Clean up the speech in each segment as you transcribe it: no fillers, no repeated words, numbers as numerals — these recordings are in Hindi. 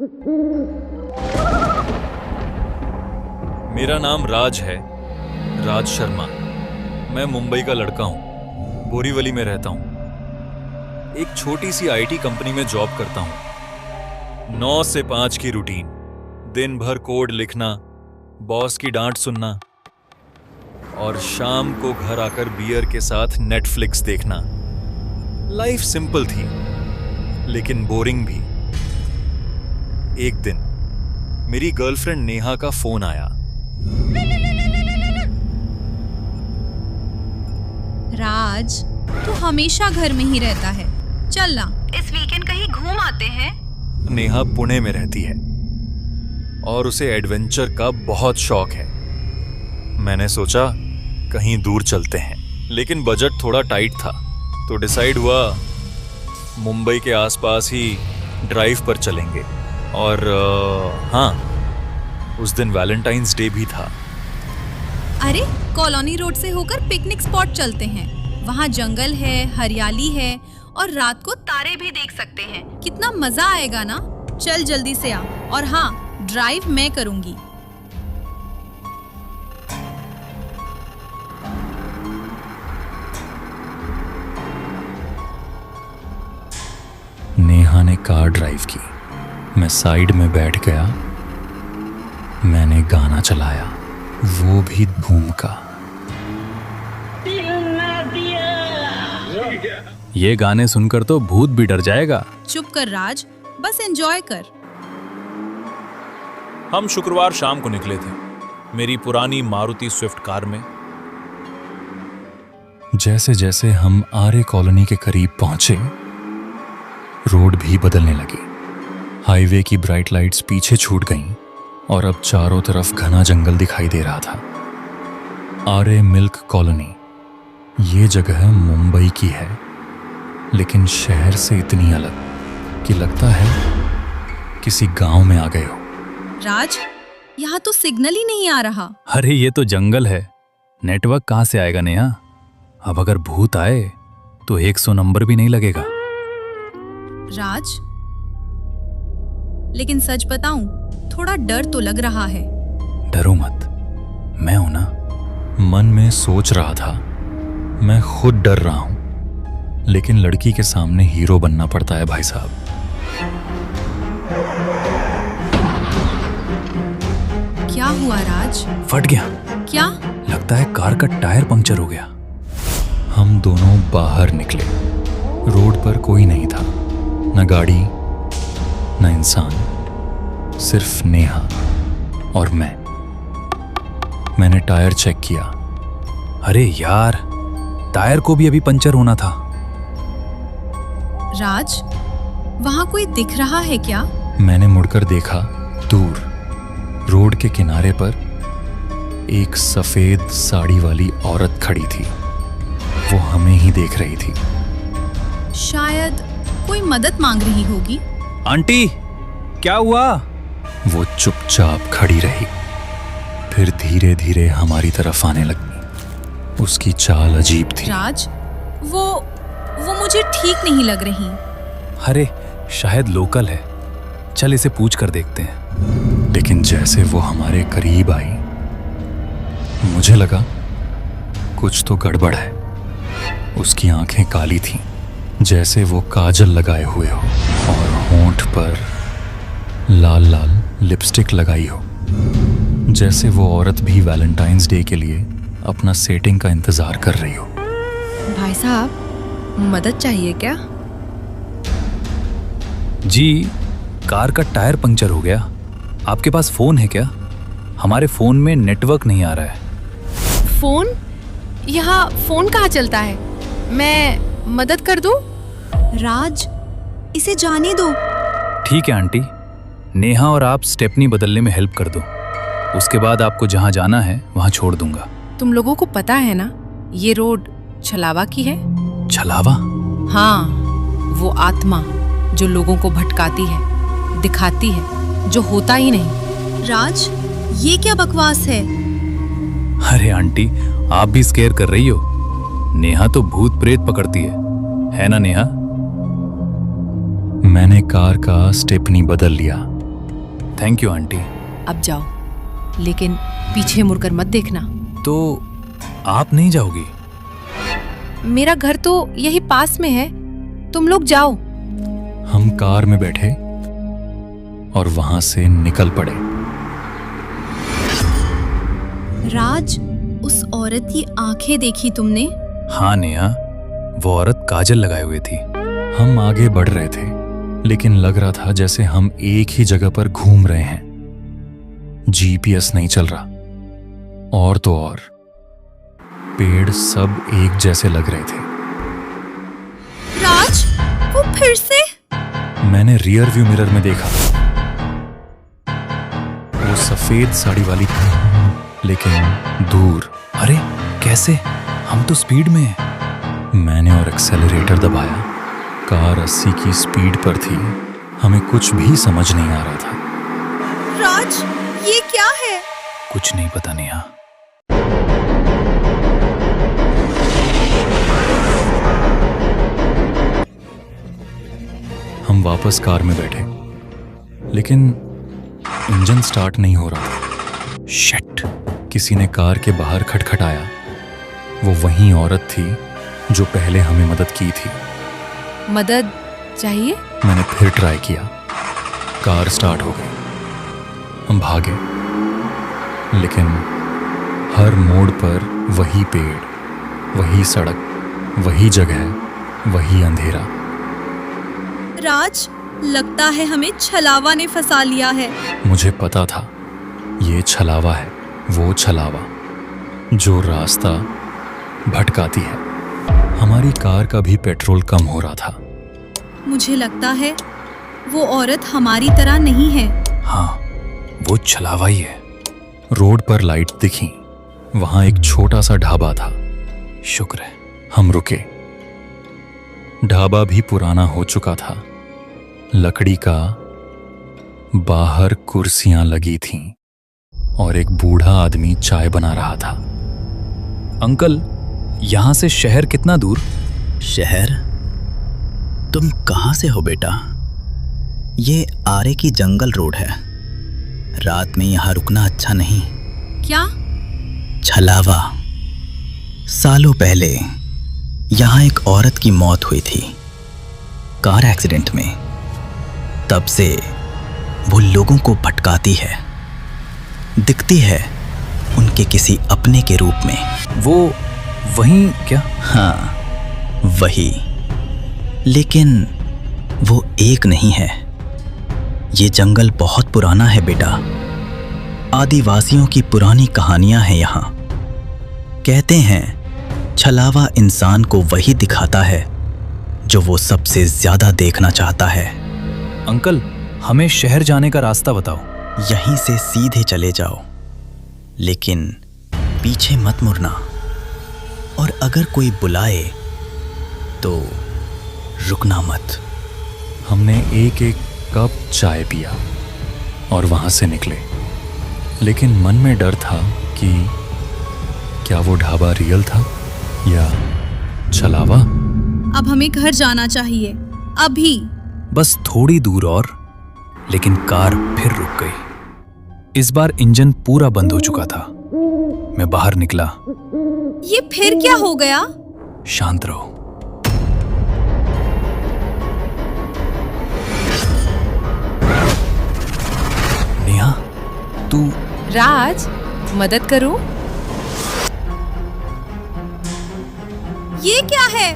मेरा नाम राज है, राज शर्मा। मैं मुंबई का लड़का हूँ, बोरीवली में रहता हूँ। एक छोटी सी आईटी कंपनी में जॉब करता हूँ। 9 से 5 की रूटीन, दिन भर कोड लिखना, बॉस की डांट सुनना और शाम को घर आकर बियर के साथ नेटफ्लिक्स देखना। लाइफ सिंपल थी लेकिन बोरिंग भी। एक दिन मेरी गर्लफ्रेंड नेहा का फोन आया। राज, तू हमेशा घर में ही रहता है, चल ना इस वीकेंड कहीं घूम आते हैं। नेहा पुणे में रहती है और उसे एडवेंचर का बहुत शौक है। मैंने सोचा कहीं दूर चलते हैं, लेकिन बजट थोड़ा टाइट था, तो डिसाइड हुआ मुंबई के आसपास ही ड्राइव पर चलेंगे। और हाँ, उस दिन वैलेंटाइंस डे भी था। अरे, कॉलोनी रोड से होकर पिकनिक स्पॉट चलते हैं। वहाँ जंगल है, हरियाली है और रात को तारे भी देख सकते हैं। कितना मजा आएगा ना। चल जल्दी से आ। और हाँ, ड्राइव मैं करूंगी। नेहा ने कार ड्राइव की, मैं साइड में बैठ गया। मैंने गाना चलाया, वो भी धूम का। ये गाने सुनकर तो भूत भी डर जाएगा। चुप कर राज, बस एंजॉय कर। हम शुक्रवार शाम को निकले थे, मेरी पुरानी मारुति स्विफ्ट कार में। जैसे जैसे हम आर्य कॉलोनी के करीब पहुंचे, रोड भी बदलने लगी। हाईवे की ब्राइट लाइट्स पीछे छूट गईं और अब चारों तरफ घना जंगल दिखाई दे रहा था। आर्य मिल्क कॉलोनी, ये जगह मुंबई की है, लेकिन शहर से इतनी अलग कि लगता है किसी गांव में आ गए हो। राज, यहाँ तो सिग्नल ही नहीं आ रहा। अरे ये तो जंगल है, नेटवर्क कहाँ से आएगा नेहा? अब अगर भूत आए तो 100 नंबर भी नहीं लगेगा। राज, लेकिन सच बताऊं, थोड़ा डर तो लग रहा है। डरो मत, मैं हूं ना। मन में सोच रहा था, मैं खुद डर रहा हूं, लेकिन लड़की के सामने हीरो बनना पड़ता है भाई साहब। क्या हुआ राज? फट गया। क्या? लगता है कार का टायर पंक्चर हो गया। हम दोनों बाहर निकले। रोड पर कोई नहीं था, न गाड़ी न इंसान, सिर्फ नेहा और मैं। मैंने टायर चेक किया। अरे यार, टायर को भी अभी पंचर होना था। राज, वहाँ कोई दिख रहा है क्या? मैंने मुड़कर देखा। दूर रोड के किनारे पर एक सफेद साड़ी वाली औरत खड़ी थी। वो हमें ही देख रही थी। शायद कोई मदद मांग रही होगी। आंटी, क्या हुआ? वो चुपचाप खड़ी रही, फिर धीरे धीरे हमारी तरफ आने लगी। उसकी चाल अजीब थी। राज, वो मुझे ठीक नहीं लग रही। अरे शायद लोकल है, चल इसे पूछ कर देखते हैं। लेकिन जैसे वो हमारे करीब आई, मुझे लगा कुछ तो गड़बड़ है। उसकी आंखें काली थीं, जैसे वो काजल लगाए हुए हो, और होंठ पर लाल लाल लिपस्टिक लगाई हो, जैसे वो औरत भी वैलेंटाइंस डे के लिए अपना सेटिंग का इंतजार कर रही हो। भाई साहब, मदद चाहिए क्या? जी, कार का टायर पंक्चर हो गया। आपके पास फोन है क्या? हमारे फोन में नेटवर्क नहीं आ रहा है। फोन? यहाँ फोन कहाँ चलता है? मैं मदद कर दूं? राज, इसे जाने दो। ठीक है आंटी, नेहा और आप स्टेपनी बदलने में हेल्प कर दो। उसके बाद आपको जहाँ जाना है वहाँ छोड़ दूंगा। तुम लोगों को पता है ना, ये रोड छलावा की है। छलावा? हाँ, वो आत्मा जो लोगों को भटकाती है, दिखाती है जो होता ही नहीं। राज, ये क्या बकवास है? अरे आंटी, आप भी स्केयर कर रही हो। नेहा तो भूत प्रेत पकड़ती है ना नेहा? मैंने कार का स्टेपनी बदल लिया थैंक यू आंटी। अब जाओ, लेकिन पीछे मुड़कर मत देखना। तो आप नहीं जाओगी? मेरा घर तो यही पास में है, तुम लोग जाओ। हम कार में बैठे और वहां से निकल पड़े। राज, उस औरत की आंखें देखी तुमने? हाँ नेहा, वो औरत काजल लगाए हुए थी। हम आगे बढ़ रहे थे, लेकिन लग रहा था जैसे हम एक ही जगह पर घूम रहे हैं। जीपीएस नहीं चल रहा। और तो और पेड़ सब एक जैसे लग रहे थे। राज, वो फिर से? मैंने रियर व्यू मिरर में देखा। वो सफेद साड़ी वाली थी, लेकिन दूर। अरे कैसे? हम तो स्पीड में हैं। मैंने और एक्सेलरेटर दबाया। कार 80 की स्पीड पर थी। हमें कुछ भी समझ नहीं आ रहा था। राज, ये क्या है? कुछ नहीं पता नेहा। हम वापस कार में बैठे, लेकिन इंजन स्टार्ट नहीं हो रहा था। शिट! किसी ने कार के बाहर खटखटाया। वो वही औरत थी जो पहले हमें मदद की थी। मदद चाहिए? मैंने फिर ट्राई किया। कार स्टार्ट हो गई। हम भागे, लेकिन हर मोड़ पर वही पेड़, वही सड़क, वही जगह, वही अंधेरा। राज, लगता है हमें छलावा ने फंसा लिया है। मुझे पता था ये छलावा है, वो छलावा जो रास्ता भटकाती है। हमारी कार का भी पेट्रोल कम हो रहा था। मुझे लगता है वो औरत हमारी तरह नहीं है। हाँ, वो छलावा ही है। रोड पर लाइट दिखी। वहां एक छोटा सा ढाबा था। शुक्र है। हम रुके। ढाबा भी पुराना हो चुका था। लकड़ी का, बाहर कुर्सियां लगी थीं और एक बूढ़ा आदमी चाय बना रहा था। अंकल, यहाँ से शहर कितना दूर? शहर? तुम कहाँ से हो बेटा? ये आरे की जंगल रोड है। रात में यहाँ रुकना अच्छा नहीं। क्या? छलावा। सालों पहले यहाँ एक औरत की मौत हुई थी, कार एक्सीडेंट में। तब से वो लोगों को भटकाती है, दिखती है उनके किसी अपने के रूप में। वो वहीं क्या? हाँ, वही। लेकिन वो एक नहीं है। ये जंगल बहुत पुराना है बेटा। आदिवासियों की पुरानी कहानियां हैं यहाँ। कहते हैं छलावा इंसान को वही दिखाता है जो वो सबसे ज्यादा देखना चाहता है। अंकल, हमें शहर जाने का रास्ता बताओ। यहीं से सीधे चले जाओ, लेकिन पीछे मत मुड़ना। और अगर कोई बुलाए तो रुकना मत। हमने एक एक कप चाय पिया और वहां से निकले, लेकिन मन में डर था कि क्या वो ढाबा रियल था या छलावा। अब हमें घर जाना चाहिए, अभी। बस थोड़ी दूर और, लेकिन कार फिर रुक गई। इस बार इंजन पूरा बंद हो चुका था। मैं बाहर निकला। ये फिर क्या हो गया? शांत रहो। नेहा, तू राज, मदद करूं? ये क्या है?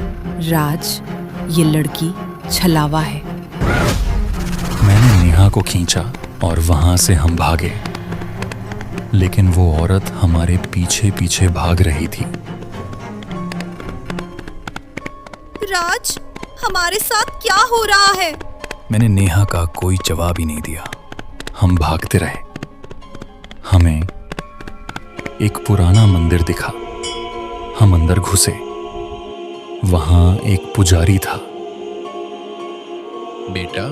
राज, ये लड़की छलावा है। मैंने नेहा को खींचा और वहां से हम भागे, लेकिन वो औरत हमारे पीछे पीछे भाग रही थी। राज, हमारे साथ क्या हो रहा है? मैंने नेहा का कोई जवाब ही नहीं दिया। हम भागते रहे। हमें एक पुराना मंदिर दिखा। हम अंदर घुसे। वहां एक पुजारी था। बेटा,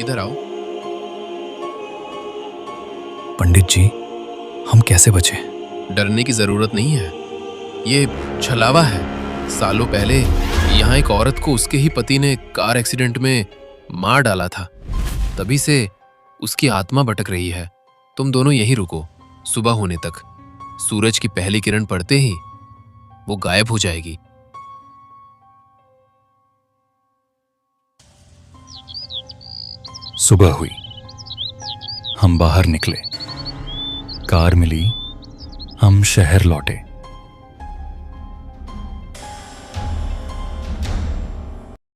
इधर आओ। पंडित जी, हम कैसे बचे? डरने की जरूरत नहीं है। ये छलावा है। सालों पहले यहाँ एक औरत को उसके ही पति ने कार एक्सीडेंट में मार डाला था। तभी से उसकी आत्मा भटक रही है। तुम दोनों यहीं रुको सुबह होने तक। सूरज की पहली किरण पड़ते ही वो गायब हो जाएगी। सुबह हुई, हम बाहर निकले, कार मिली, हम शहर लौटे।